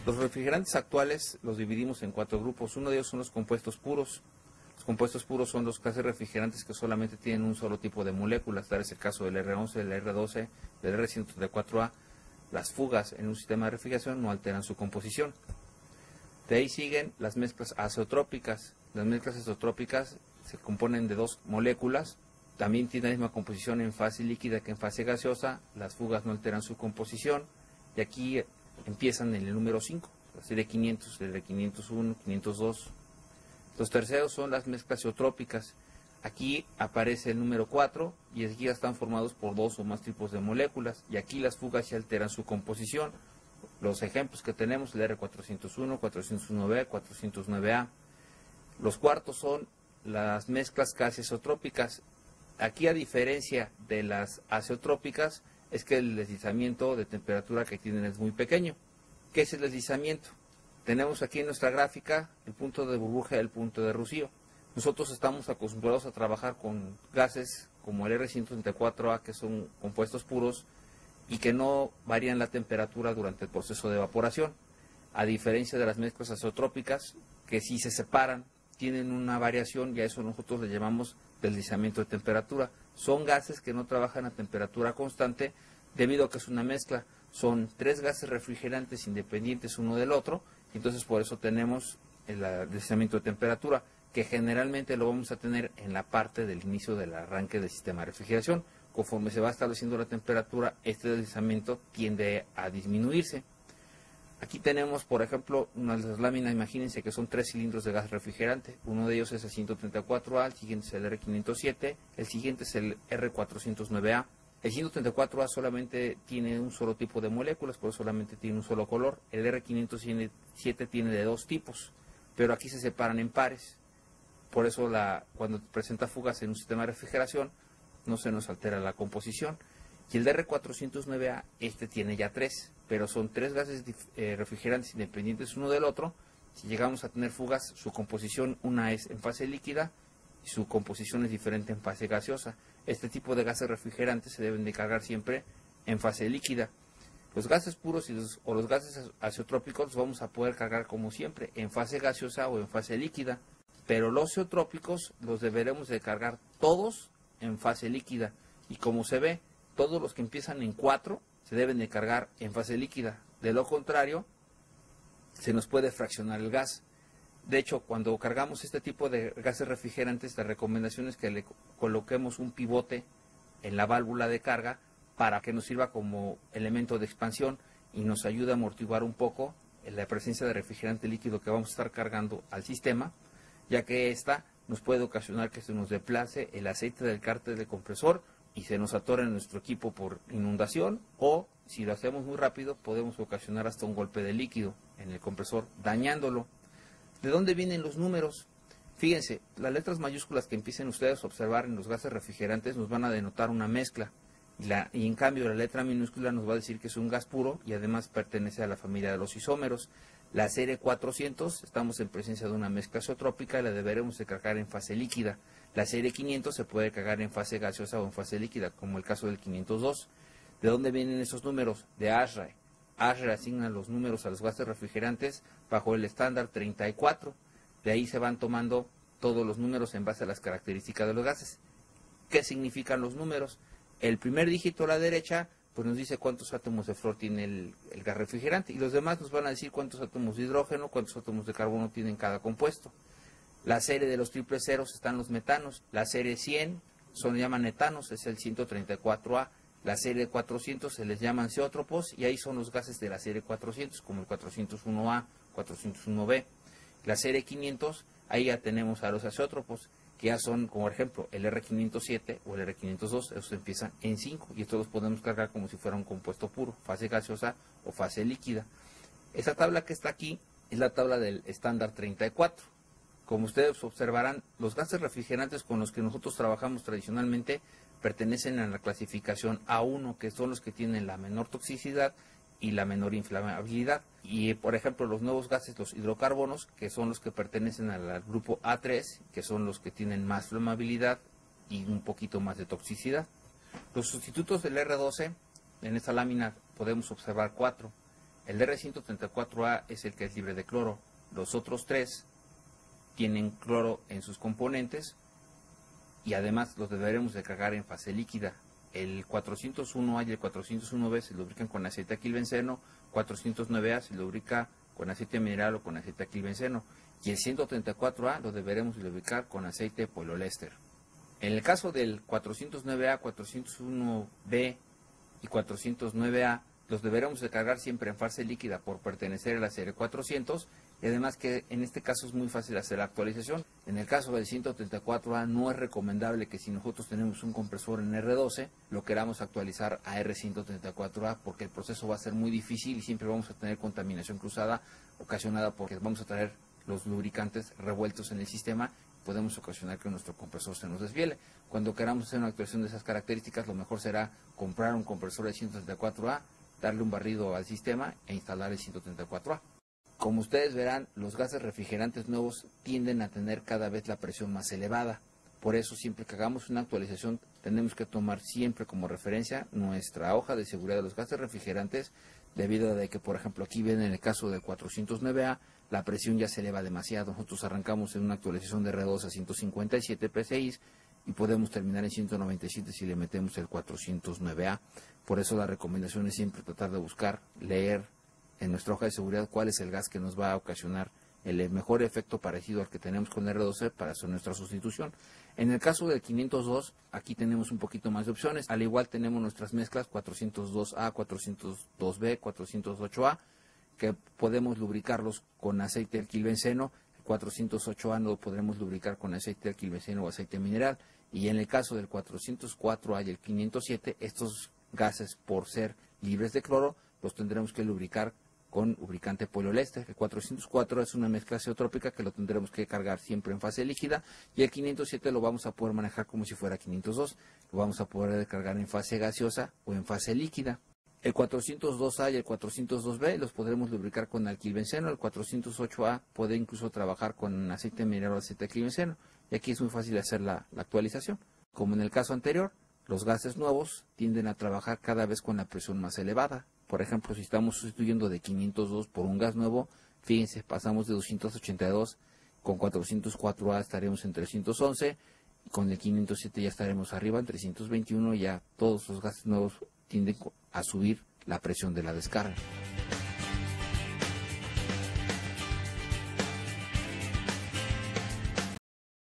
Los refrigerantes actuales los dividimos en 4 grupos. Uno de ellos son los compuestos puros. Los compuestos puros son los gases refrigerantes que solamente tienen un solo tipo de moléculas. Tal es el caso del R11, del R12, del R134A. Las fugas en un sistema de refrigeración no alteran su composición. De ahí siguen las mezclas azeotrópicas. Las mezclas azeotrópicas se componen de 2 moléculas. También tienen la misma composición en fase líquida que en fase gaseosa. Las fugas no alteran su composición. Y aquí empiezan en el número 5, la serie 500, el 501, 502. Los terceros son las mezclas azeotrópicas. Aquí aparece el número 4 y aquí ya están formados por 2 o más tipos de moléculas. Y aquí las fugas ya alteran su composición. Los ejemplos que tenemos, el R401, 401B, 409A. Los cuartos son las mezclas casi azeotrópicas. Aquí, a diferencia de las azeotrópicas, es que el deslizamiento de temperatura que tienen es muy pequeño. ¿Qué es el deslizamiento? Tenemos aquí en nuestra gráfica el punto de burbuja y el punto de rocío. Nosotros estamos acostumbrados a trabajar con gases como el R134A, que son compuestos puros y que no varían la temperatura durante el proceso de evaporación, a diferencia de las mezclas azeotrópicas, que si se separan, tienen una variación y a eso nosotros le llamamos deslizamiento de temperatura. Son gases que no trabajan a temperatura constante debido a que es una mezcla. Son 3 gases refrigerantes independientes uno del otro, y entonces por eso tenemos el deslizamiento de temperatura, que generalmente lo vamos a tener en la parte del inicio del arranque del sistema de refrigeración. Conforme se va estableciendo la temperatura, este deslizamiento tiende a disminuirse. Aquí tenemos, por ejemplo, una de las láminas. Imagínense que son 3 cilindros de gas refrigerante. Uno de ellos es el 134A, el siguiente es el R507, el siguiente es el R409A. El 134A solamente tiene un solo tipo de moléculas, por eso solamente tiene un solo color. El R507 tiene de 2 tipos, pero aquí se separan en pares. Por eso cuando presenta fugas en un sistema de refrigeración, no se nos altera la composición. Y el R409A, este tiene ya 3, pero son 3 gases refrigerantes independientes uno del otro. Si llegamos a tener fugas, su composición una es en fase líquida y su composición es diferente en fase gaseosa. Este tipo de gases refrigerantes se deben de cargar siempre en fase líquida. Los gases puros o los gases azeotrópicos los vamos a poder cargar como siempre en fase gaseosa o en fase líquida, pero los azeotrópicos los deberemos de cargar todos en fase líquida, y como se ve, todos los que empiezan en 4 se deben de cargar en fase líquida. De lo contrario, se nos puede fraccionar el gas. De hecho, cuando cargamos este tipo de gases refrigerantes, la recomendación es que le coloquemos un pivote en la válvula de carga para que nos sirva como elemento de expansión y nos ayude a amortiguar un poco la presencia de refrigerante líquido que vamos a estar cargando al sistema, ya que esta nos puede ocasionar que se nos desplace el aceite del cárter del compresor y se nos atore en nuestro equipo por inundación, o si lo hacemos muy rápido podemos ocasionar hasta un golpe de líquido en el compresor, dañándolo. ¿De dónde vienen los números? Fíjense, las letras mayúsculas que empiecen ustedes a observar en los gases refrigerantes nos van a denotar una mezcla, y en cambio la letra minúscula nos va a decir que es un gas puro y además pertenece a la familia de los isómeros. La serie 400, estamos en presencia de una mezcla azeotrópica y la deberemos de cargar en fase líquida. La serie 500 se puede cargar en fase gaseosa o en fase líquida, como el caso del 502. ¿De dónde vienen esos números? De ASHRAE. ASHRAE asigna los números a los gases refrigerantes bajo el estándar 34. De ahí se van tomando todos los números en base a las características de los gases. ¿Qué significan los números? El primer dígito a la derecha pues nos dice cuántos átomos de flúor tiene el gas refrigerante, y los demás nos van a decir cuántos átomos de hidrógeno, cuántos átomos de carbono tienen cada compuesto. La serie de los triples ceros están los metanos. La serie 100 se llaman etanos, es el 134A. La serie 400 se les llaman zeótropos, y ahí son los gases de la serie 400, como el 401A, 401B. La serie 500, ahí ya tenemos a los azeótropos, que ya son, como por ejemplo, el R507 o el R502, esos empiezan en 5, y estos los podemos cargar como si fuera un compuesto puro, fase gaseosa o fase líquida. Esta tabla que está aquí es la tabla del estándar 34. Como ustedes observarán, los gases refrigerantes con los que nosotros trabajamos tradicionalmente pertenecen a la clasificación A1, que son los que tienen la menor toxicidad y la menor inflamabilidad. Y por ejemplo, los nuevos gases, los hidrocarbonos, que son los que pertenecen al grupo A3, que son los que tienen más flamabilidad y un poquito más de toxicidad. Los sustitutos del R12, en esta lámina podemos observar 4. El R134A es el que es libre de cloro. Los otros tres tienen cloro en sus componentes y además los deberemos de cargar en fase líquida. El 401A y el 401B se lubrican con aceite aquilbenceno, 409A se lubrica con aceite mineral o con aceite aquilbenceno, y el 134A lo deberemos lubricar con aceite poliéster. En el caso del 409A, 401B y 409A, los deberemos de cargar siempre en fase líquida por pertenecer a la serie 400, y además que en este caso es muy fácil hacer la actualización. En el caso del 134A no es recomendable que si nosotros tenemos un compresor en R12 lo queramos actualizar a R134A, porque el proceso va a ser muy difícil y siempre vamos a tener contaminación cruzada ocasionada porque vamos a traer los lubricantes revueltos en el sistema. Podemos ocasionar que nuestro compresor se nos desviele. Cuando queramos hacer una actualización de esas características, lo mejor será comprar un compresor de 134A, darle un barrido al sistema e instalar el 134A. Como ustedes verán, los gases refrigerantes nuevos tienden a tener cada vez la presión más elevada. Por eso, siempre que hagamos una actualización, tenemos que tomar siempre como referencia nuestra hoja de seguridad de los gases refrigerantes, debido a que, por ejemplo, aquí ven en el caso del 409A, la presión ya se eleva demasiado. Nosotros arrancamos en una actualización de R2 a 157 PSI y podemos terminar en 197 si le metemos el 409A. Por eso la recomendación es siempre tratar de buscar, leer en nuestra hoja de seguridad cuál es el gas que nos va a ocasionar el mejor efecto parecido al que tenemos con R12 para hacer nuestra sustitución. En el caso del 502, aquí tenemos un poquito más de opciones. Al igual tenemos nuestras mezclas 402A, 402B, 408A, que podemos lubricarlos con aceite alquilbenceno. El 408A lo podremos lubricar con aceite alquilbenceno o aceite mineral. Y en el caso del 404A y el 507, estos gases, por ser libres de cloro, los tendremos que lubricar con lubricante poliéster. El 404 es una mezcla azeotrópica que lo tendremos que cargar siempre en fase líquida, y el 507 lo vamos a poder manejar como si fuera 502, lo vamos a poder cargar en fase gaseosa o en fase líquida. El 402A y el 402B los podremos lubricar con alquilbenceno. El 408A puede incluso trabajar con aceite mineral o aceite alquilbenceno, y aquí es muy fácil hacer la actualización. Como en el caso anterior, los gases nuevos tienden a trabajar cada vez con la presión más elevada. Por ejemplo, si estamos sustituyendo de 502 por un gas nuevo, fíjense, pasamos de 282, con 404A estaremos en 311, y con el 507 ya estaremos arriba en 321, y ya todos los gases nuevos tienden a subir la presión de la descarga.